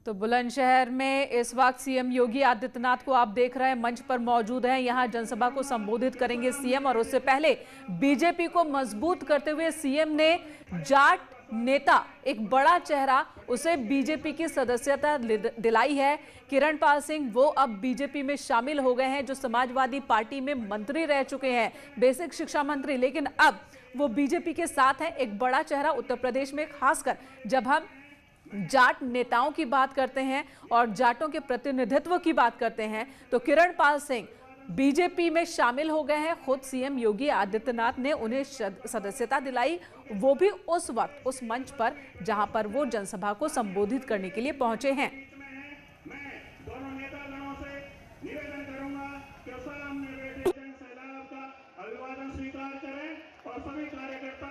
तो बुलंदशहर में इस वक्त सीएम योगी आदित्यनाथ को आप देख रहे हैं, मंच पर मौजूद हैं। यहां जनसभा को संबोधित करेंगे सीएम। और उससे पहले बीजेपी को मजबूत करते हुए सीएम ने जाट नेता, एक बड़ा चेहरा, उसे बीजेपी की सदस्यता दिलाई है। किरण पाल सिंह वो अब बीजेपी में शामिल हो गए हैं, जो समाजवादी पार्टी में मंत्री रह चुके हैं, बेसिक शिक्षा मंत्री, लेकिन अब वो बीजेपी के साथ हैं। एक बड़ा चेहरा उत्तर प्रदेश में, खासकर जब हम जाट नेताओं की बात करते हैं और जाटों के प्रतिनिधित्व की बात करते हैं, तो किरण पाल सिंह बीजेपी में शामिल हो गए हैं। खुद सीएम योगी आदित्यनाथ ने उन्हें सदस्यता दिलाई, वो भी उस वक्त उस मंच पर जहां पर वो जनसभा को संबोधित करने के लिए पहुंचे हैं। और सभी कार्यकर्ता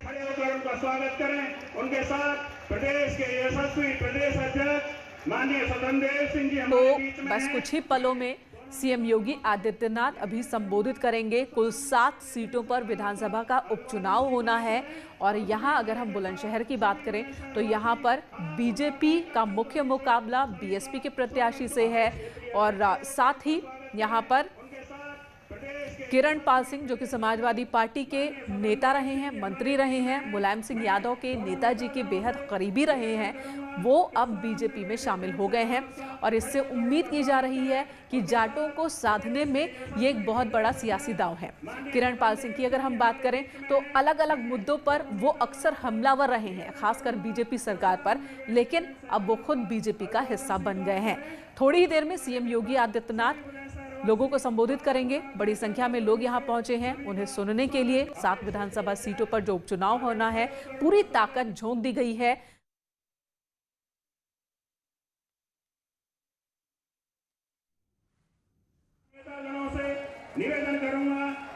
खड़े होकर उनका स्वागत करें। उनके साथ प्रदेश के यशस्वी प्रदेश अध्यक्ष माननीय स्वतंत्र सिंह जी हमारे बीच में। बस कुछ ही पलों में सीएम योगी आदित्यनाथ अभी संबोधित करेंगे। कुल 7 सीटों पर विधानसभा का उपचुनाव होना है और यहां अगर हम बुलंदशहर की बात करें तो यहां पर बीजेपी का मुख्य मुकाबला बीएसपी के प्रत्याशी से है और साथ ही यहां पर किरण पाल सिंह, जो कि समाजवादी पार्टी के नेता रहे हैं, मंत्री रहे हैं, मुलायम सिंह यादव के नेताजी के बेहद करीबी रहे हैं, वो अब बीजेपी में शामिल हो गए हैं। और इससे उम्मीद की जा रही है कि जाटों को साधने में ये एक बहुत बड़ा सियासी दांव है। किरण पाल सिंह की अगर हम बात करें तो अलग अलग मुद्दों पर वो अक्सर हमलावर रहे हैं, खासकर बीजेपी सरकार पर, लेकिन अब वो खुद बीजेपी का हिस्सा बन गए हैं। थोड़ी ही देर में सीएम योगी आदित्यनाथ लोगों को संबोधित करेंगे। बड़ी संख्या में लोग यहां पहुंचे हैं उन्हें सुनने के लिए। 7 विधानसभा सीटों पर जो उपचुनाव होना है, पूरी ताकत झोंक दी गई है।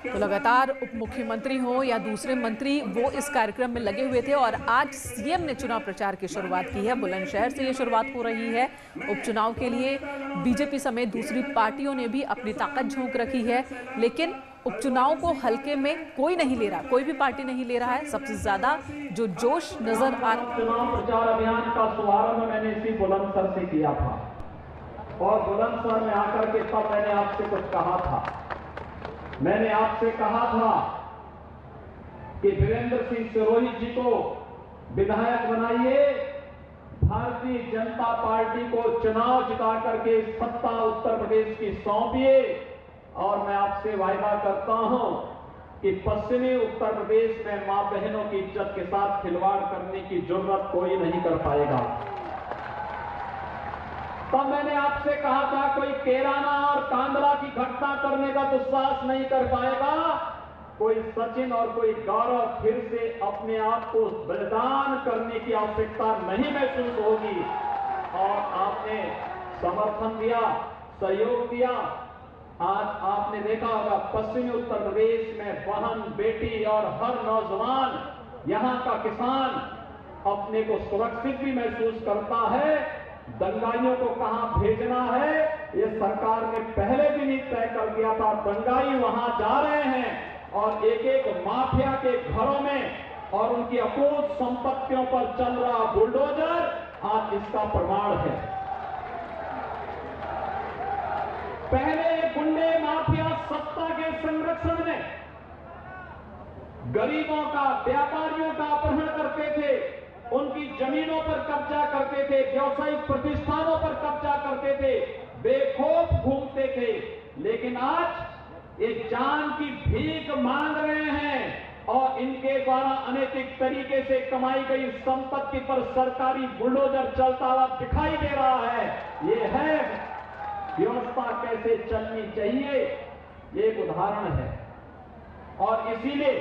तो लगातार उप मुख्यमंत्री हो या दूसरे मंत्री, वो इस कार्यक्रम में लगे हुए थे और आज सीएम ने चुनाव प्रचार की शुरुआत की है। बुलंदशहर से ये शुरुआत हो रही है उपचुनाव के लिए। बीजेपी समेत दूसरी पार्टियों ने भी अपनी ताकत झोंक रखी है, लेकिन उपचुनाव को हल्के में कोई नहीं ले रहा, कोई भी पार्टी नहीं ले रहा है। सबसे ज्यादा जो जोश नजर आ रहा है, चुनाव प्रचार अभियान का शुभारंभ मैंने इसी बुलंदशहर से किया था और बुलंदशहर में आकर के तब मैंने आपसे कुछ कहा था। मैंने आपसे कहा था कि वीरेंद्र सिंह सिरोही जी को विधायक बनाइए, भारतीय जनता पार्टी को चुनाव जिता करके सत्ता उत्तर प्रदेश की सौंपिए और मैं आपसे वायदा करता हूं कि पश्चिमी उत्तर प्रदेश में मां बहनों की इज्जत के साथ खिलवाड़ करने की जरूरत कोई नहीं कर पाएगा। तब मैंने आपसे कहा था कोई केराना और कांदला की घटना करने का दुस्साहस नहीं कर पाएगा, कोई सचिन और कोई गौरव फिर से अपने आप को बलिदान करने की आवश्यकता नहीं महसूस होगी। और आपने समर्थन दिया, सहयोग दिया। आज आपने देखा होगा पश्चिमी उत्तर प्रदेश में बहन, बेटी और हर नौजवान, यहां का किसान अपने को सुरक्षित भी महसूस करता है। दंगाइयों को कहां भेजना है ये सरकार ने पहले भी नहीं तय कर दिया था। दंगाई वहां जा रहे हैं और एक एक माफिया के घरों में और उनकी अकूत संपत्तियों पर चल रहा बुलडोजर आज इसका प्रमाण है। पहले गुंडे माफिया सत्ता के संरक्षण में गरीबों का, व्यापारियों का अपहरण करते थे, उनकी जमीनों पर कब्जा करते थे, व्यावसायिक प्रतिष्ठानों पर कब्जा करते थे, बेखौफ घूमते थे। लेकिन आज ये जान की भीख मांग रहे हैं और इनके द्वारा अनैतिक तरीके से कमाई गई संपत्ति पर सरकारी बुलडोजर चलता हुआ दिखाई दे रहा है। ये है व्यवस्था कैसे चलनी चाहिए, ये एक उदाहरण है। और इसीलिए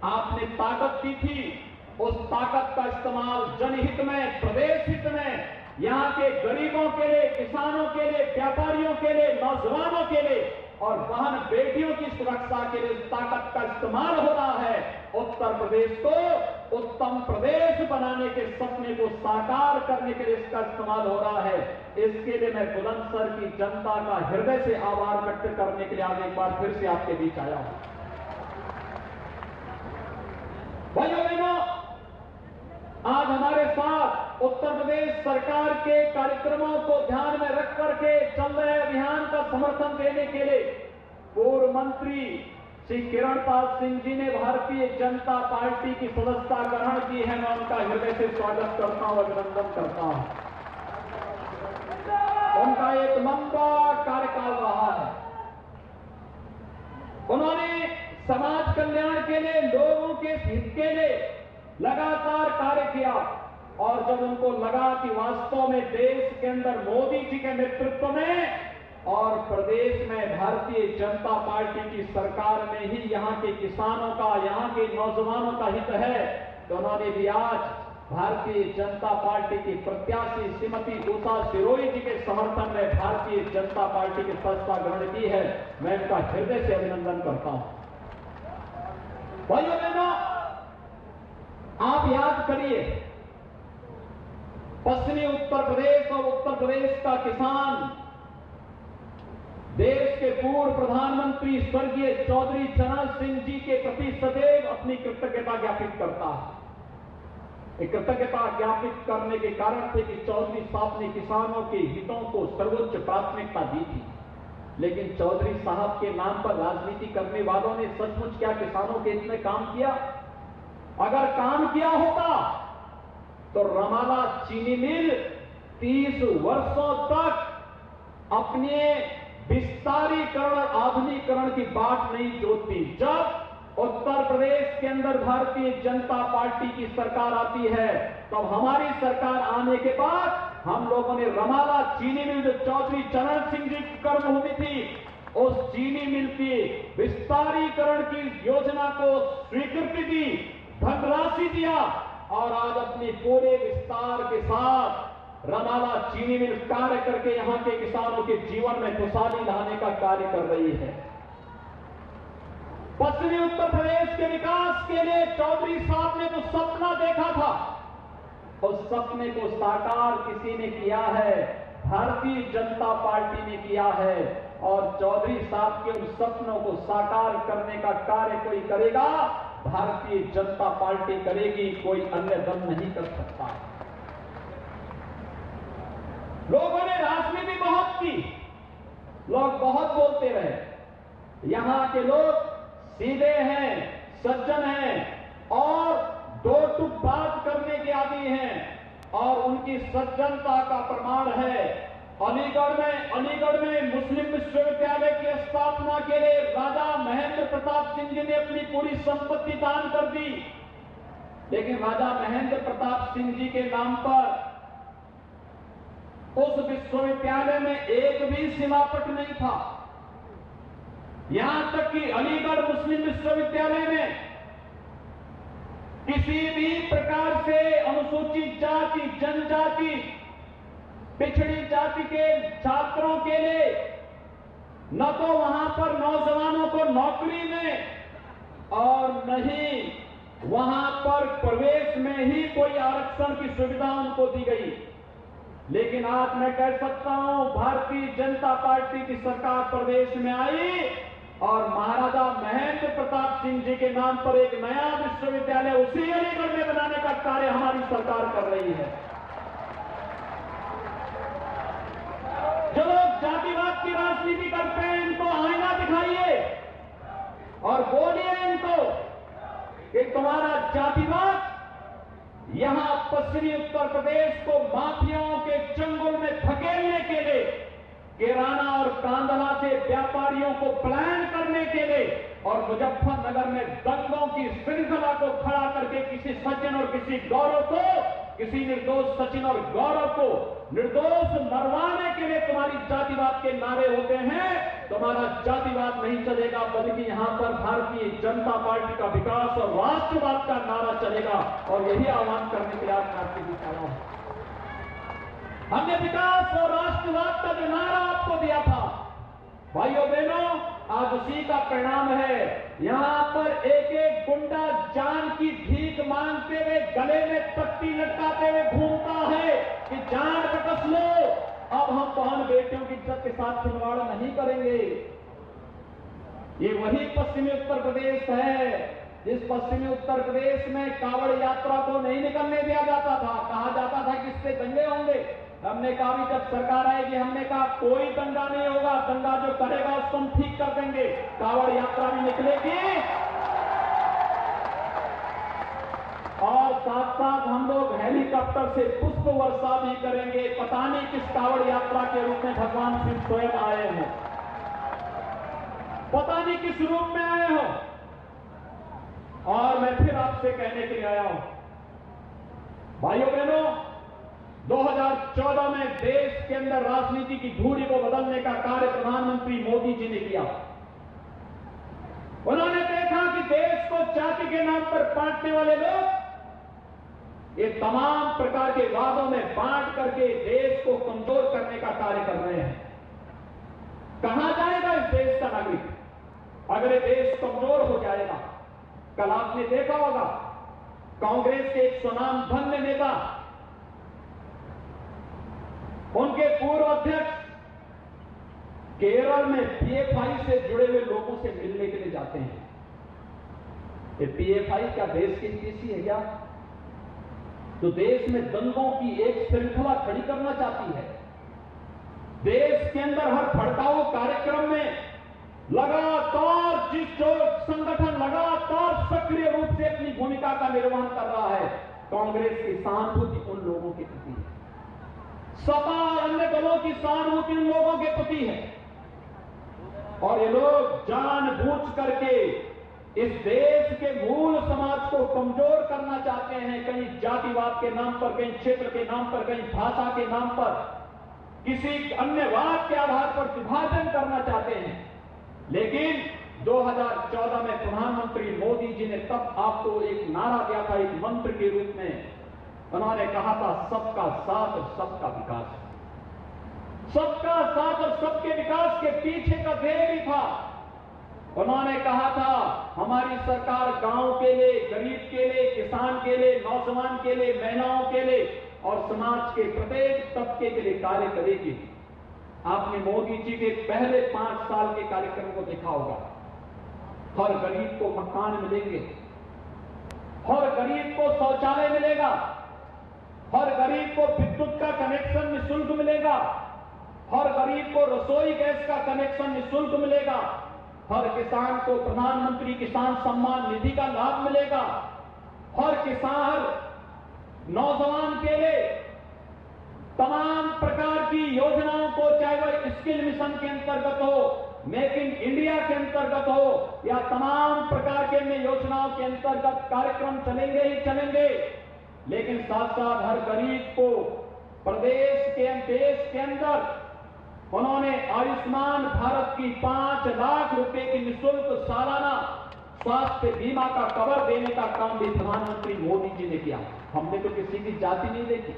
आपने ताकत दी थी, उस ताकत का इस्तेमाल जनहित में, प्रदेश हित में, यहां के गरीबों के लिए, किसानों के लिए, व्यापारियों के लिए, नौजवानों के लिए और बहन बेटियों की सुरक्षा के लिए इस ताकत का इस्तेमाल हो रहा है। उत्तर प्रदेश को उत्तम प्रदेश बनाने के सपने को साकार करने के लिए इसका इस्तेमाल हो रहा है। इसके लिए मैं बुलंदशहर की जनता का हृदय से आभार व्यक्त करने के लिए आज एक बार फिर से आपके बीच आया हूं। भाइयों बहनों, आज हमारे साथ उत्तर प्रदेश सरकार के कार्यक्रमों को ध्यान में रख करके चल रहे अभियान का समर्थन देने के लिए पूर्व मंत्री श्री किरणपाल सिंह जी ने भारतीय जनता पार्टी की सदस्यता ग्रहण की है। मैं उनका हृदय से स्वागत करता हूं, अभिनंदन करता हूं। उनका एक लंबा कार्यकाल रहा है। उन्होंने समाज कल्याण के लिए, लोगों के हित के लिए लगातार कार्य किया और जब उनको लगा कि वास्तव में देश के अंदर मोदी जी के नेतृत्व में और प्रदेश में भारतीय जनता पार्टी की सरकार में ही यहां के किसानों का, यहां के नौजवानों का हित है, तो उन्होंने भी आज भारतीय जनता पार्टी की प्रत्याशी श्रीमती उषा सिरोही जी के समर्थन में भारतीय जनता पार्टी की सदस्यता ग्रहण की है। मैं इनका हृदय से अभिनंदन करता हूं। भाइयों बहनों, आप याद करिए, पश्चिमी उत्तर प्रदेश और उत्तर प्रदेश का किसान देश के पूर्व प्रधानमंत्री स्वर्गीय चौधरी चरण सिंह जी के प्रति सदैव अपनी कृतज्ञता ज्ञापित करता है। कृतज्ञता ज्ञापित करने के कारण थे कि चौधरी साहब ने किसानों के हितों को सर्वोच्च प्राथमिकता दी थी। लेकिन चौधरी साहब के नाम पर राजनीति करने वालों ने सचमुच क्या किसानों के हित में काम किया? अगर काम किया होता तो रमाला चीनी मिल 30 वर्षों तक अपने विस्तारीकरण और आधुनिकीकरण की बाट नहीं जोतती। जब उत्तर प्रदेश के अंदर भारतीय जनता पार्टी की सरकार आती है, तब हमारी सरकार आने के बाद हम लोगों ने रमाला चीनी मिल, जो चौधरी चरण सिंह जी की कर्मभूमि थी, उस चीनी मिल की विस्तारीकरण की योजना को स्वीकृति दी, धनराशि दिया और आज अपनी पूरे विस्तार के साथ रमाला चीनी मिल कार्य करके यहां के किसानों के जीवन में खुशहाली लाने का कार्य कर रही है। पश्चिमी उत्तर प्रदेश के विकास के लिए चौधरी साहब ने जो सपना देखा था, उस सपने को साकार किसी ने किया है, भारतीय जनता पार्टी ने किया है। और चौधरी साहब के उन सपनों को साकार करने का कार्य कोई करेगा, भारतीय जनता पार्टी करेगी, कोई अन्य दल नहीं कर सकता। लोगों ने राजनीति बहुत की, लोग बहुत बोलते रहे। यहां के लोग सीधे हैं, सज्जन हैं और दो टूक बात करने के आदी हैं और उनकी सज्जनता का प्रमाण है अलीगढ़ में मुस्लिम विश्वविद्यालय की स्थापना के लिए राजा महेंद्र प्रताप सिंह जी ने अपनी पूरी संपत्ति दान कर दी। लेकिन राजा महेंद्र प्रताप सिंह जी के नाम पर उस विश्वविद्यालय में एक भी शिलापट नहीं था। यहां तक कि अलीगढ़ मुस्लिम विश्वविद्यालय में किसी भी प्रकार से अनुसूचित जाति, जनजाति, पिछड़ी जाति के छात्रों के लिए न तो वहां पर नौजवानों को नौकरी में और न ही वहां पर प्रवेश में ही कोई आरक्षण की सुविधा उनको दी गई। लेकिन आज मैं कह सकता हूं, भारतीय जनता पार्टी की सरकार प्रदेश में आई और महाराजा महेंद्र प्रताप सिंह जी के नाम पर एक नया विश्वविद्यालय उसी अलीगढ़ में बनाने का कार्य हमारी सरकार कर रही है। जो लोग जातिवाद की राजनीति करते हैं, इनको आईना दिखाइए और बोलिए इनको कि तुम्हारा जातिवाद यहां पश्चिमी उत्तर प्रदेश को माफियाओं के चंगुल में धकेलने के लिए, किराना और कांदला से व्यापारियों को पलायन करने के लिए और मुजफ्फरनगर में दंगों की श्रृंखला को खड़ा करके किसी सचिन और किसी गौरव को, किसी निर्दोष सचिन और गौरव को निर्दोष मरवाने के लिए तुम्हारी जातिवाद के नारे होते हैं। तुम्हारा जातिवाद नहीं चलेगा, बल्कि यहां पर भारतीय जनता पार्टी का विकास और राष्ट्रवाद का नारा चलेगा। और यही आह्वान करने के लिए आज आपके बीच आया हूं। हमने विकास और राष्ट्रवाद का जो नारा आपको दिया था, भाइयों बहनों, आज उसी का परिणाम है। यहां पर एक एक गुंडा जान की भीख मांगते हुए, गले में पट्टी लटकाते हुए घूमता है कि जान बकस लो, अब हम बहन बेटियों की इज्जत के साथ खिलवाड़ नहीं करेंगे। ये वही पश्चिमी उत्तर प्रदेश है जिस पश्चिमी उत्तर प्रदेश में कांवड़ यात्रा को नहीं निकलने दिया जाता था, कहा जाता था कि इससे दंगे होंगे। हमने कहा भी जब सरकार आएगी, हमने कहा कोई दंगा नहीं होगा, दंगा जो करेगा उसको हम ठीक कर देंगे, कांवड़ यात्रा भी निकलेगी और साथ साथ हम लोग हेलीकॉप्टर से पुष्प वर्षा भी करेंगे। पता नहीं किस कांवड़ यात्रा के रूप में भगवान शिव स्वयं आए हैं, पता नहीं किस रूप में आए हो। और मैं फिर आपसे कहने के लिए आया हूं, भाइयों बहनों, 2014 में देश के अंदर राजनीति की धूरी को बदलने का कार्य प्रधानमंत्री मोदी जी ने किया। उन्होंने देखा कि देश को जाति के नाम पर बांटने वाले लोग ये तमाम प्रकार के वादों में बांट करके देश को कमजोर करने का कार्य कर रहे हैं। कहां जाएगा इस देश का नागरिक अगर ये देश कमजोर हो जाएगा? कल आपने देखा होगा कांग्रेस के एक स्वनामधन्य नेता उनके पूर्व अध्यक्ष केरल में पीएफआई से जुड़े हुए लोगों से मिलने के लिए जाते हैं। ये पीएफआई क्या देश की हितैषी है क्या? तो देश में दंगों की एक श्रृंखला खड़ी करना चाहती है। देश के अंदर हर भड़काऊ कार्यक्रम में लगातार जो संगठन लगातार सक्रिय रूप से अपनी भूमिका का निर्वहन कर रहा है, कांग्रेस की सहानुभूति उन लोगों के प्रति है, सपा और अन्य दलों की सहानुभूति उन लोगों के प्रति है। और ये लोग जानबूझ करके इस देश के मूल समाज को कमजोर करना चाहते हैं। कहीं जातिवाद के नाम पर, कहीं क्षेत्र के नाम पर, कहीं भाषा के नाम पर, किसी अन्य वाद के आधार पर विभाजन करना चाहते हैं। लेकिन 2014 में प्रधानमंत्री मोदी जी ने तब आपको एक नारा दिया था, एक मंत्र के रूप में उन्होंने कहा था, सबका साथ और सबका विकास। सबका साथ और सबके विकास के पीछे का ध्येय भी था। उन्होंने कहा था हमारी सरकार गांव के लिए, गरीब के लिए, किसान के लिए, नौजवान के लिए, महिलाओं के लिए और समाज के प्रत्येक तबके के लिए कार्य करेगी। आपने मोदी जी के पहले 5 साल के कार्यक्रम को देखा होगा। हर गरीब को मकान मिलेंगे, हर गरीब को शौचालय मिलेगा, हर गरीब को विद्युत का कनेक्शन निःशुल्क मिलेगा, हर गरीब को रसोई गैस का कनेक्शन निःशुल्क मिलेगा, हर किसान को प्रधानमंत्री किसान सम्मान निधि का लाभ मिलेगा, हर किसान नौजवान के लिए तमाम प्रकार की योजनाओं को, चाहे वह स्किल मिशन के अंतर्गत हो, मेक इन इंडिया के अंतर्गत हो या तमाम प्रकार के अन्य योजनाओं के अंतर्गत कार्यक्रम चलेंगे ही चलेंगे। लेकिन साथ साथ हर गरीब को प्रदेश के देश के अंदर उन्होंने आयुष्मान भारत की 5 लाख रुपए की निःशुल्क सालाना स्वास्थ्य बीमा का कवर देने का काम भी प्रधानमंत्री मोदी जी ने किया। हमने तो किसी की जाति नहीं देखी,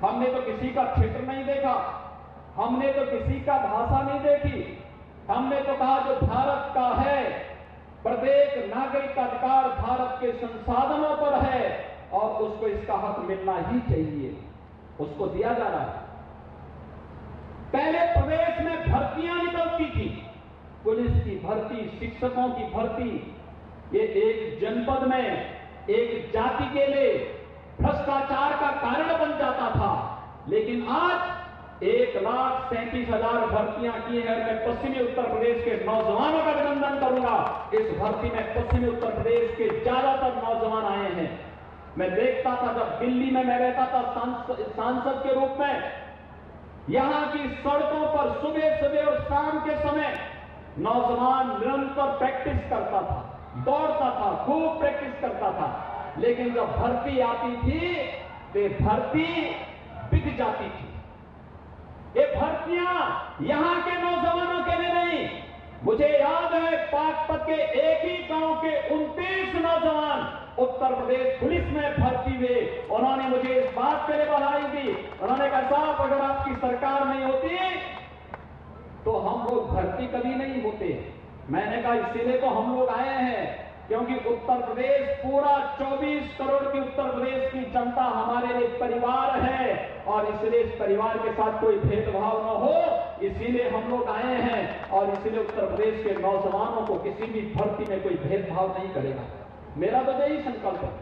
हमने तो किसी का क्षेत्र नहीं देखा, हमने तो किसी का भाषा नहीं देखी। हमने तो कहा जो भारत का है, प्रत्येक नागरिक का अधिकार भारत के संसाधनों पर है और उसको इसका हक मिलना ही चाहिए, उसको दिया जा रहा है। पहले प्रदेश में भर्तियां निकलती थी, पुलिस की भर्ती, शिक्षकों की भर्ती, ये एक जनपद में एक जाति के लिए भ्रष्टाचार का कारण बन जाता था। लेकिन आज 1,37,000 भर्तियां की है। मैं पश्चिमी उत्तर प्रदेश के नौजवानों का अभिनंदन करूंगा। इस भर्ती में पश्चिमी उत्तर प्रदेश के ज्यादातर नौजवान आए हैं। मैं देखता था जब दिल्ली में मैं रहता था सांसद के रूप में, यहां की सड़कों पर सुबह सुबह और शाम के समय नौजवान निरंतर प्रैक्टिस करता था, दौड़ता था, खूब प्रैक्टिस करता था। लेकिन जब भर्ती आती थी तो भर्ती बिक जाती थी। ये भर्तियां यहां के नौजवानों के लिए नहीं। मुझे याद है पाकपत के एक ही गांव के 29 नौजवान उत्तर प्रदेश पुलिस में भर्ती हुए। उन्होंने मुझे इस बात के लिए बधाई दी। उन्होंने कहा साहब अगर आपकी सरकार नहीं होती तो हम लोग भर्ती कभी नहीं होते। मैंने कहा इसीलिए तो हम लोग आए हैं। क्योंकि उत्तर प्रदेश पूरा 24 करोड़ की उत्तर प्रदेश की जनता हमारे लिए परिवार है और इसलिए इस परिवार के साथ कोई भेदभाव न हो, इसीलिए हम लोग आए हैं और इसीलिए उत्तर प्रदेश के नौजवानों को किसी भी भर्ती में कोई भेदभाव नहीं करेगा। मेरा तो यही संकल्प है।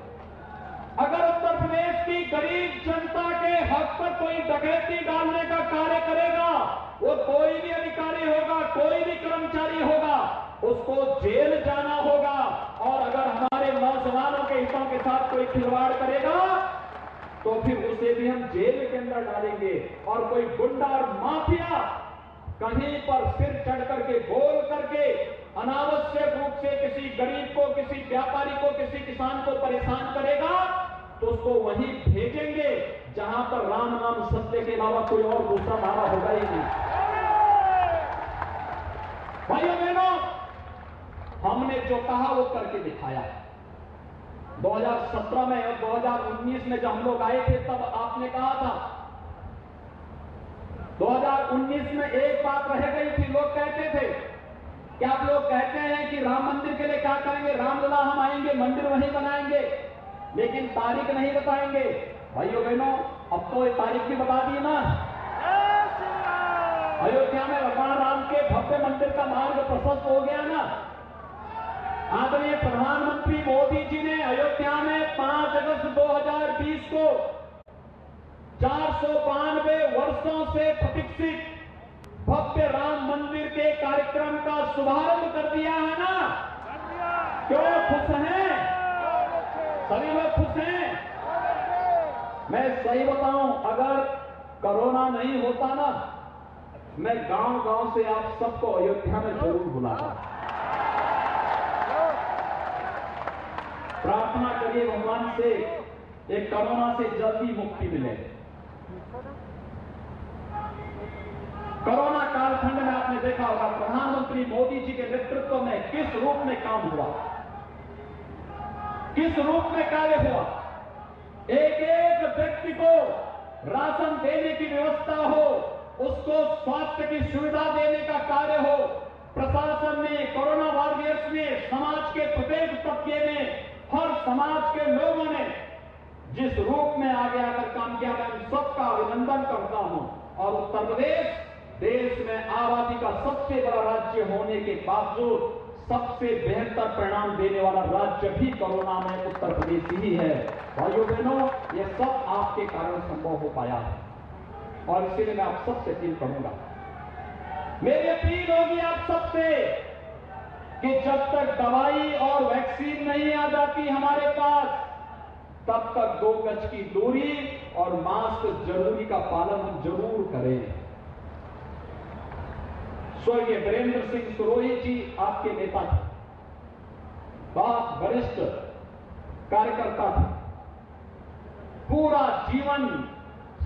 अगर उत्तर प्रदेश की गरीब जनता के हक पर कोई डकैती डालने का कार्य करेगा, वो कोई भी अधिकारी होगा, कोई भी कर्मचारी होगा, उसको जेल जाना होगा। और अगर हमारे नौजवानों के हितों के साथ कोई खिलवाड़ करेगा तो फिर उसे भी हम जेल के अंदर डालेंगे। और कोई गुंडा और माफिया कहीं पर सिर चढ़ करके बोल करके अनावश्यक रूप से किसी गरीब को, किसी व्यापारी को, किसी किसान को परेशान करेगा तो उसको वहीं भेजेंगे जहां पर राम नाम सत्य के अलावा कोई और दूसरा नारा होगा ही नहीं। भाइयों बहनों, हमने जो कहा वो करके दिखाया। 2017 में और 2019 में जब हम लोग आए थे तब आपने कहा था, 2019 में एक बात रह गई थी, लोग कहते थे कि आप लोग कहते हैं कि राम मंदिर के लिए क्या करेंगे, रामलला हम आएंगे, मंदिर वहीं बनाएंगे, लेकिन तारीख नहीं बताएंगे। भाइयों बहनों, अब तो ये तारीख भी बता दी ना। अयोध्या में भगवान राम के भव्य मंदिर का मार्ग प्रशस्त हो गया ना। आदरणीय प्रधानमंत्री मोदी जी ने अयोध्या में 5 अगस्त 2020 को 492 वर्षों से प्रतीक्षित भव्य राम मंदिर के कार्यक्रम का शुभारंभ कर दिया है ना। क्यों खुश हैं? सभी लोग खुश हैं? मैं सही बताऊं, अगर कोरोना नहीं होता ना, मैं गांव-गांव से आप सबको अयोध्या में जरूर बुलाता। प्रार्थना करिए भगवान से एक कोरोना से जल्दी मुक्ति मिले। कोरोना कालखंड में आपने देखा होगा प्रधानमंत्री मोदी जी के नेतृत्व में किस रूप में काम हुआ, किस रूप में कार्य हुआ। एक एक व्यक्ति को राशन देने की व्यवस्था हो, उसको स्वास्थ्य की सुविधा देने का कार्य हो। प्रशासन ने, कोरोना वॉरियर्स ने, समाज के प्रत्येक तबके में, हर समाज के लोगों ने जिस रूप में आगे आकर काम किया, मैं उन सबका अभिनंदन करता हूं। और उत्तर प्रदेश देश में आबादी का सबसे बड़ा राज्य होने के बावजूद सबसे बेहतर परिणाम देने वाला राज्य भी कोरोना में उत्तर प्रदेश ही है। भाइयों बहनों, यह सब आपके कारण संभव हो पाया है और इसीलिए मैं आप सबसे अपील करूंगा, मेरी अपील होगी आप सबसे कि जब तक दवाई और वैक्सीन नहीं आ जाती हमारे पास, तब तक 2 गज की दूरी और मास्क जरूरी का पालन हम जरूर करें। स्वर्गीय वीरेंद्र सिंह सिरोही जी आपके नेता थे, बहुत वरिष्ठ कार्यकर्ता थे, पूरा जीवन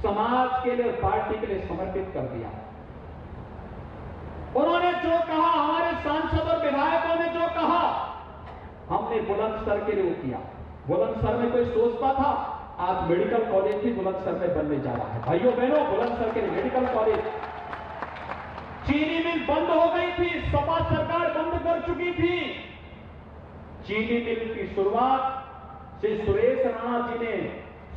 समाज के लिए, पार्टी के लिए समर्पित कर दिया। उन्होंने जो कहा, हमारे सांसद और विधायकों ने जो कहा, हमने बुलंदशहर के लिए किया। बुलंदशहर में कोई सोचता था आज मेडिकल कॉलेज भी बुलंदशहर में बनने जा रहा है। भाइयों बहनों, बुलंदशहर के लिए मेडिकल कॉलेज, चीनी मिल बंद हो गई थी, सपा सरकार बंद कर चुकी थी। चीनी मिल की शुरुआत श्री सुरेश राणा जी ने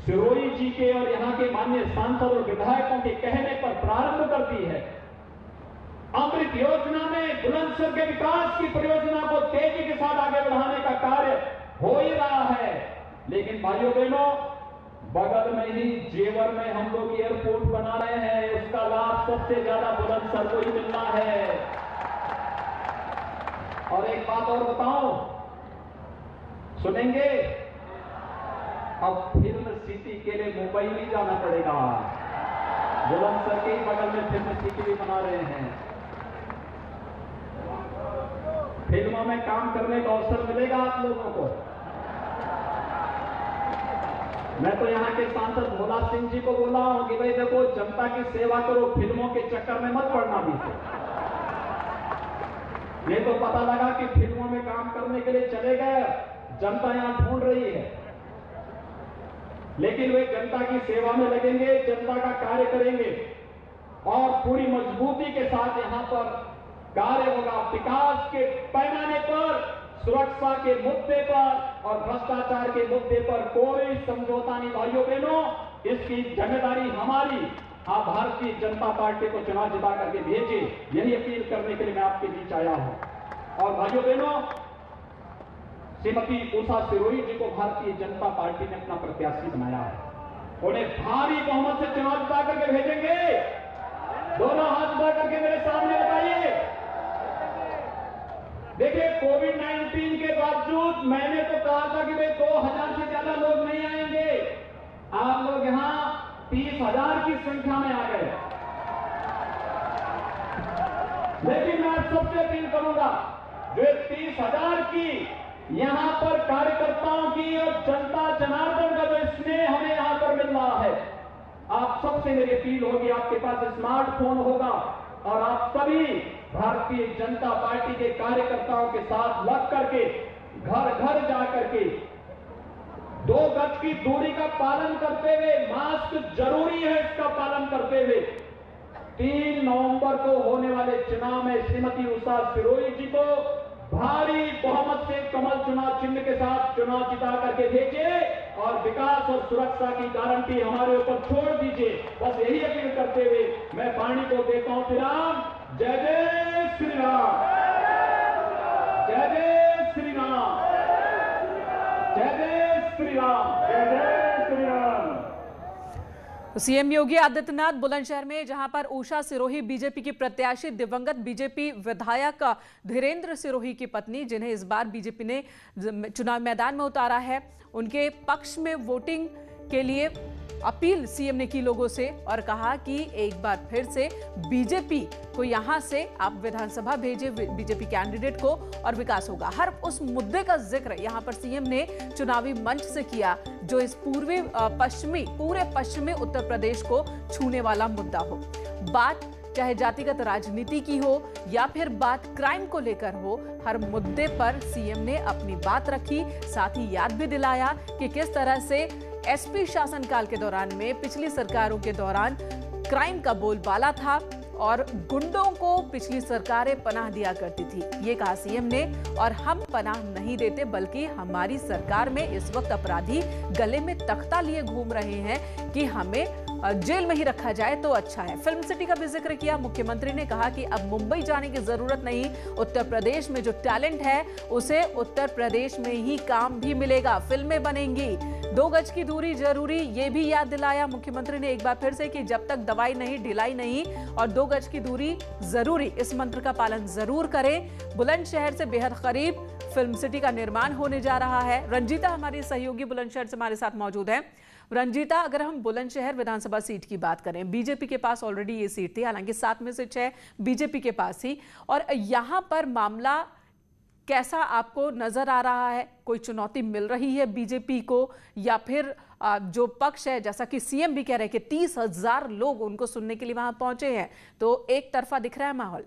सिरोही जी के और यहां के माननीय सांसद और विधायकों के कहने पर प्रारंभ कर दी है। अमृत योजना में बुलंदशहर के विकास की परियोजना को तेजी के साथ आगे बढ़ाने का कार्य हो ही रहा है। लेकिन भाइयों बहनों, बगल में ही जेवर में हम लोग एयरपोर्ट बना रहे हैं, उसका लाभ सबसे ज्यादा बुलंदशहर को ही मिलना है। और एक बात और बताऊं, सुनेंगे? अब फिल्म सिटी के लिए मुंबई नहीं जाना पड़ेगा, बुलंदशहर के ही बगल में फिल्म सिटी भी बना रहे हैं। फिल्मों में काम करने का अवसर मिलेगा आप लोगों को। मैं तो यहाँ के सांसद भोला सिंह जी को बोला हूं कि भाई देखो, जनता की सेवा करो, फिल्मों के चक्कर में मत पड़ना भी से। नहीं तो पता लगा कि फिल्मों में काम करने के लिए चले गए, जनता यहां ढूंढ रही है, लेकिन वे जनता की सेवा में लगेंगे, जनता का कार्य करेंगे और पूरी मजबूती के साथ यहां पर कार्य होगा। विकास के पैमाने पर सुरक्षा के मुद्दे पर और भ्रष्टाचार के मुद्दे पर कोई समझौता नहीं भाइयों बहनों। इसकी जिम्मेदारी हमारी। आप भारतीय जनता पार्टी को चुनाव जिता करके भेजिए, यही अपील करने के लिए मैं आपके बीच आया हूं। और भाइयों बहनों, श्रीमती उषा सिरोही जी को भारतीय जनता पार्टी ने अपना प्रत्याशी बनाया है। उन्हें भारी बहुमत से चुनाव जिता करके भेजेंगे। दोनों हाथ उठा करके मेरे सामने बताइए। देखिए, कोविड-19 के बावजूद मैंने तो कहा था कि भाई 2000 से ज्यादा लोग नहीं आएंगे। आप लोग यहां 30,000 की संख्या में आ गए। लेकिन मैं सबसे अपील करूंगा, जो 30,000 की यहां पर कार्यकर्ताओं की और जनता जनार्दन का जो स्नेह हमें यहां पर मिल रहा है, आप सबसे मेरी अपील होगी, आपके पास स्मार्टफोन होगा और आप सभी भारतीय जनता पार्टी के कार्यकर्ताओं के साथ लग करके घर घर जा करके 2 गज की दूरी का पालन करते हुए, मास्क जरूरी है इसका पालन करते हुए 3 नवंबर को होने वाले चुनाव में श्रीमती उषा सिरोही जी को भारी बहुमत से कमल चुनाव चिन्ह के साथ चुनाव जिता करके भेजिए और विकास और सुरक्षा की गारंटी हमारे ऊपर छोड़ दीजिए। बस यही अपील करते हुए मैं वाणी को देता हूं विराम। जय जय श्री राम, जय जय श्री राम, जय जय श्री राम, जय जय श्री राम। सीएम योगी आदित्यनाथ बुलंदशहर में, जहां पर उषा सिरोही बीजेपी की प्रत्याशी, दिवंगत बीजेपी विधायक धीरेन्द्र सिरोही की पत्नी, जिन्हें इस बार बीजेपी ने चुनाव मैदान में उतारा है, उनके पक्ष में वोटिंग के लिए अपील सीएम ने की लोगों से और कहा कि एक बार फिर से बीजेपी को यहां से आप विधानसभा भेजे बीजेपी कैंडिडेट को और विकास होगा। हर उस मुद्दे का जिक्र यहां पर सीएम ने चुनावी मंच से किया जो इस पूरे पश्चिमी उत्तर प्रदेश को छूने वाला मुद्दा हो। बात चाहे जातिगत राजनीति की हो या फिर बात क्राइम को लेकर हो, हर मुद्दे पर सीएम ने अपनी बात रखी। साथ ही याद भी दिलाया कि किस तरह से एसपी शासनकाल के दौरान में पिछली सरकारों के दौरान क्राइम का बोलबाला था और गुंडों को पिछली सरकारें पनाह दिया करती थी। ये कहा सीएम ने, और हम पनाह नहीं देते बल्कि हमारी सरकार में इस वक्त अपराधी गले में तख्ता लिए घूम रहे हैं कि हमें जेल में ही रखा जाए तो अच्छा है। फिल्म सिटी का भी जिक्र किया। मुख्यमंत्री ने कहा कि अब मुंबई जाने की जरूरत नहीं, उत्तर प्रदेश में जो टैलेंट है उसे उत्तर प्रदेश में ही काम भी मिलेगा, फिल्में बनेंगी। 2 गज की दूरी जरूरी, ये भी याद दिलाया मुख्यमंत्री ने एक बार फिर से कि जब तक दवाई नहीं ढिलाई नहीं और 2 गज की दूरी जरूरी, इस मंत्र का पालन जरूर करें। बुलंदशहर से बेहद करीब फिल्म सिटी का निर्माण होने जा रहा है। रंजीता हमारी सहयोगी बुलंदशहर से हमारे साथ मौजूद है। रंजीता, अगर हम बुलंदशहर विधानसभा सीट की बात करें, बीजेपी के पास ऑलरेडी ये सीट थी, हालांकि 7 में से 6 बीजेपी के पास थी, और यहां पर मामला कैसा आपको नजर आ रहा है? कोई चुनौती मिल रही है बीजेपी को या फिर जो पक्ष है, जैसा कि सीएम भी कह रहे हैं कि 30,000 लोग उनको सुनने के लिए वहां पहुंचे हैं, तो एक तरफा दिख रहा है माहौल?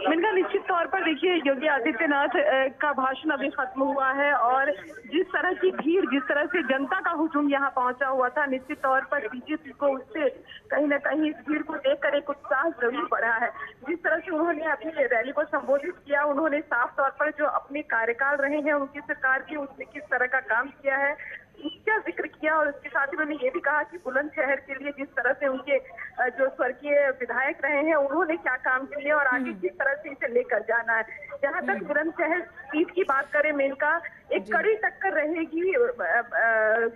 मिनका, निश्चित तौर पर देखिए, योगी आदित्यनाथ का भाषण अभी खत्म हुआ है और जिस तरह की भीड़, जिस तरह से जनता का हुजूम यहाँ पहुंचा हुआ था, निश्चित तौर पर बीजेपी को उससे कहीं ना कहीं इस भीड़ को देखकर एक उत्साह जरूर बढ़ा है। जिस तरह से उन्होंने अपनी रैली को संबोधित किया, उन्होंने साफ तौर पर जो अपने कार्यकाल रहे हैं उनकी सरकार के, उसने किस तरह का काम किया है उसका जिक्र किया और उसके साथ ही उन्होंने ये भी कहा कि बुलंदशहर के लिए जिस तरह से उनके जो स्वर्गीय विधायक रहे हैं उन्होंने क्या काम किए और आगे किस तरह से इसे लेकर जाना है। जहां तक बुलंदशहर सीट की बात करें, मेनका, एक कड़ी टक्कर रहेगी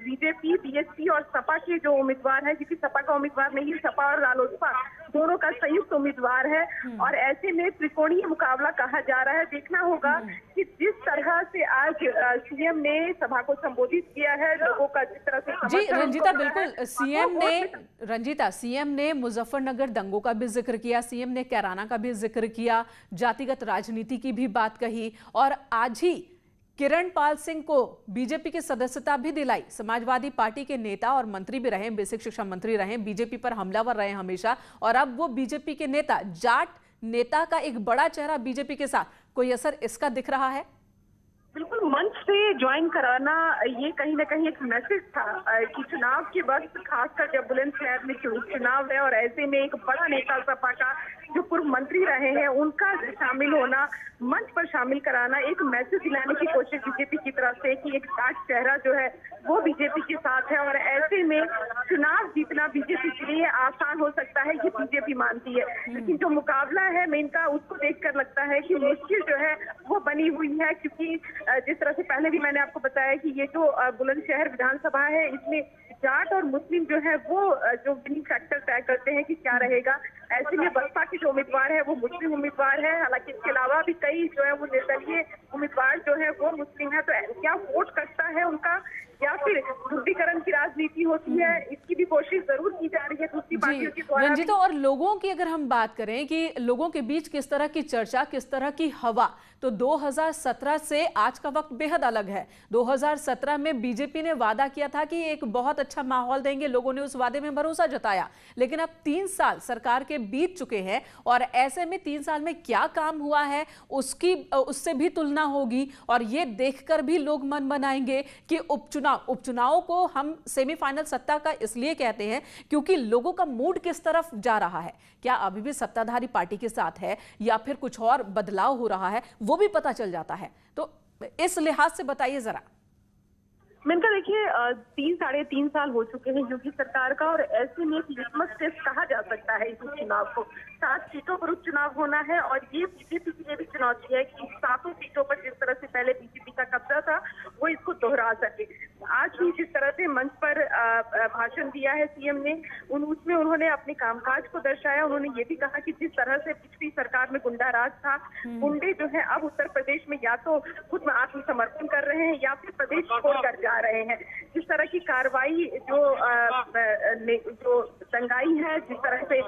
बीजेपी, बीएसपी और सपा के जो उम्मीदवार है, क्योंकि सपा का उम्मीदवार नहीं, सपा और रालोसपा दोनों का संयुक्त उम्मीदवार है और ऐसे में त्रिकोणीय मुकाबला कहा जा रहा है। देखना होगा कि जिस तरह से आज सीएम ने सभा को संबोधित किया है, लोगों का जिस तरह से जी रंजीता, बिल्कुल सीएम ने मुजफ्फरनगर दंगों का भी जिक्र किया, सीएम ने कैराना का भी जिक्र किया, जातिगत राजनीति की भी बात कही और आज ही किरण पाल सिंह को बीजेपी की सदस्यता भी दिलाई। समाजवादी पार्टी के नेता और मंत्री भी रहे, बेसिक शिक्षा मंत्री रहे, बीजेपी पर हमलावर रहे हमेशा, और अब वो बीजेपी के नेता, जाट नेता का एक बड़ा चेहरा बीजेपी के साथ, कोई असर इसका दिख रहा है? बिल्कुल, मंच से ज्वाइन कराना ये कहीं ना कहीं एक मैसेज था कि चुनाव के वक्त खासकर जब बुलंदशहर में चुनाव है और ऐसे में एक बड़ा नेता सपा का जो पूर्व मंत्री रहे हैं उनका शामिल होना, मंच पर शामिल कराना, एक मैसेज दिलाने की कोशिश बीजेपी की तरफ से कि एक डार्क चेहरा जो है वो बीजेपी के साथ है और ऐसे में चुनाव जीतना बीजेपी के लिए आसान हो सकता है, ये बीजेपी मानती है। लेकिन जो मुकाबला है मेनका, उसको देखकर लगता है कि मुश्किल जो है वो बनी हुई है, क्योंकि जिस तरह से पहले भी मैंने आपको बताया कि ये जो बुलंदशहर विधानसभा है इसमें जाट और मुस्लिम जो है वो जो विनिंग फैक्टर तय करते हैं कि क्या रहेगा। ऐसे में बसपा के जो उम्मीदवार है वो मुस्लिम उम्मीदवार है, हालांकि इसके अलावा भी कई जो है वो निर्दलीय उम्मीदवार जो है वो मुस्लिम है। तो क्या वोट कटता है उनका या फिर ध्रुवीकरण की राजनीति होती है, इसकी भी कोशिश जरूर की जा रही है दूसरी पार्टियों के द्वारा। रंजीता, और लोगों की अगर हम बात करें कि लोगों के बीच किस तरह की चर्चा, किस तरह की हवा, तो 2017 से आज का वक्त बेहद अलग है। 2017 में बीजेपी ने वादा किया था कि एक बहुत अच्छा माहौल देंगे, लोगों ने उस वादे में भरोसा जताया, लेकिन अब 3 साल सरकार के बीत चुके हैं और ऐसे में 3 साल में क्या काम हुआ है उससे भी तुलना होगी और ये देखकर भी लोग मन बनाएंगे कि उपचुनाव को हम सेमीफाइनल सत्ता का इसलिए कहते हैं क्योंकि लोगों का मूड किस तरफ जा रहा है, क्या अभी भी सत्ताधारी पार्टी के साथ है या फिर कुछ और बदलाव हो रहा है, वो भी पता चल जाता है। तो इस लिहाज से बताइए जरा। मेनका देखिए, 3-3.5 साल हो चुके हैं योगी सरकार का और ऐसे में लिटमस टेस्ट कहा जा सकता है इस उपचुनाव को। 7 सीटों पर उपचुनाव होना है और ये बीजेपी की भी चुनौती है कि 7 सीटों पर जिस तरह से पहले बीजेपी का कब्जा था वो इसको दोहरा सके। आज भी जिस तरह से मंच पर भाषण दिया है सीएम ने, उसमें उन्होंने अपने कामकाज को दर्शाया। उन्होंने ये भी कहा कि जिस तरह से पिछली सरकार में गुंडा राज था, गुंडे जो है अब उत्तर प्रदेश में या तो खुद में आत्मसमर्पण कर रहे हैं या फिर प्रदेश छोड़कर जा रहे हैं। जिस तरह की कार्रवाई जो दंगाई है, जिस तरह से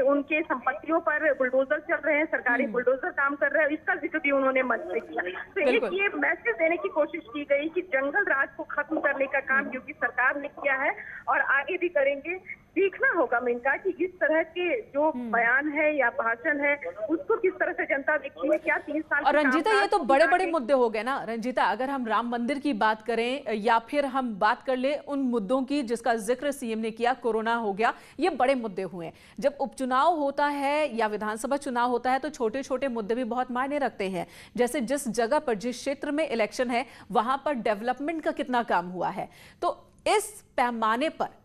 उनके संपत्तियों पर बुलडोजर चल रहे हैं, सरकारी बुलडोजर काम कर रहे हैं, इसका जिक्र भी उन्होंने मंच में किया। तो एक ये मैसेज देने की कोशिश की गई कि जंगल राज को खत्म करने का काम योगी सरकार ने किया है और आगे भी करेंगे। देखना होगा मेनका कि इस तरह के जो बयान है या भाषण है उसको किस तरह से जनता देखती है। क्या 3 साल और रंजीता, ये तो बड़े बड़े मुद्दे हो गए ना रंजीता, अगर हम राम मंदिर की बात करें या फिर हम बात कर ले उन मुद्दों की जिसका जिक्र सीएम ने किया, कोरोना हो गया, ये बड़े मुद्दे हुए। जब उपचुनाव होता है या विधानसभा चुनाव होता है तो छोटे छोटे मुद्दे भी बहुत मायने रखते हैं, जैसे जिस जगह पर, जिस क्षेत्र में इलेक्शन है वहां पर डेवलपमेंट का कितना काम हुआ है। तो इस पैमाने पर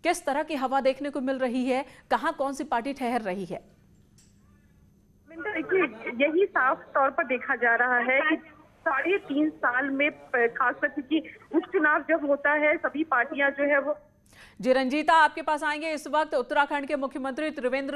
किस तरह की हवा देखने को मिल रही है, कहां कौन सी पार्टी ठहर रही है? देखिए, यही साफ तौर पर देखा जा रहा है कि 3.5 साल में खासकर क्योंकि उपचुनाव जब होता है सभी पार्टियां जो है वो। जी रंजीता, आपके पास आएंगे इस वक्त उत्तराखंड के मुख्यमंत्री त्रिवेंद्र